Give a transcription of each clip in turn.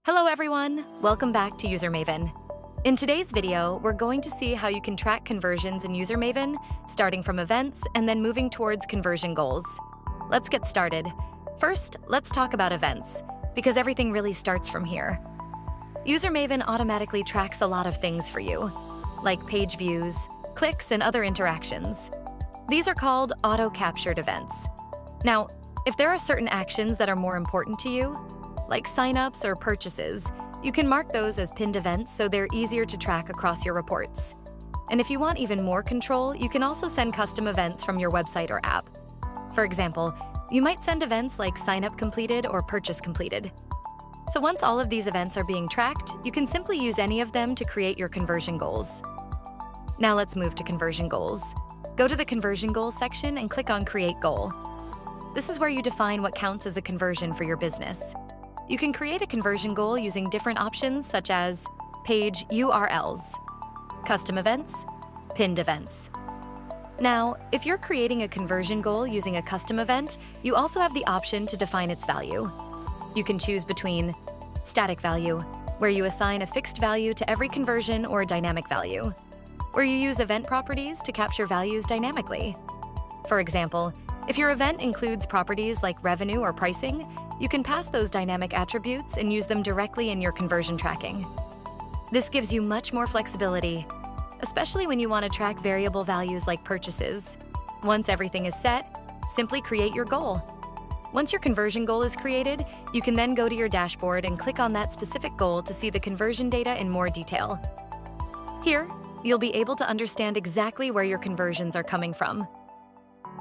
Hello everyone, welcome back to Usermaven. In today's video, we're going to see how you can track conversions in Usermaven, starting from events and then moving towards conversion goals. Let's get started. First, let's talk about events, because everything really starts from here. Usermaven automatically tracks a lot of things for you, like page views, clicks, and other interactions. These are called auto-captured events. Now, if there are certain actions that are more important to you, like signups or purchases, you can mark those as pinned events so they're easier to track across your reports. And if you want even more control, you can also send custom events from your website or app. For example, you might send events like signup completed or purchase completed. So once all of these events are being tracked, you can simply use any of them to create your conversion goals. Now let's move to conversion goals. Go to the conversion goals section and click on Create Goal. This is where you define what counts as a conversion for your business. You can create a conversion goal using different options such as page URLs, custom events, pinned events. Now, if you're creating a conversion goal using a custom event, you also have the option to define its value. You can choose between static value, where you assign a fixed value to every conversion, or dynamic value, where you use event properties to capture values dynamically. For example, if your event includes properties like revenue or pricing, you can pass those dynamic attributes and use them directly in your conversion tracking. This gives you much more flexibility, especially when you want to track variable values like purchases. Once everything is set, simply create your goal. Once your conversion goal is created, you can then go to your dashboard and click on that specific goal to see the conversion data in more detail. Here, you'll be able to understand exactly where your conversions are coming from.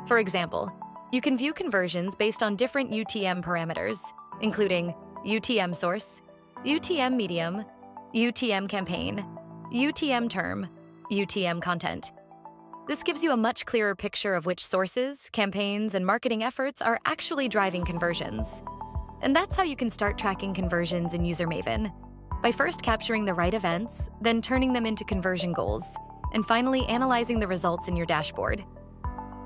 For example, you can view conversions based on different UTM parameters, including UTM source, UTM medium, UTM campaign, UTM term, UTM content. This gives you a much clearer picture of which sources, campaigns, and marketing efforts are actually driving conversions. And that's how you can start tracking conversions in Usermaven, by first capturing the right events, then turning them into conversion goals, and finally analyzing the results in your dashboard.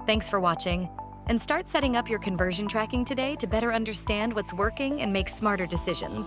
Thanks for watching, and start setting up your conversion tracking today to better understand what's working and make smarter decisions.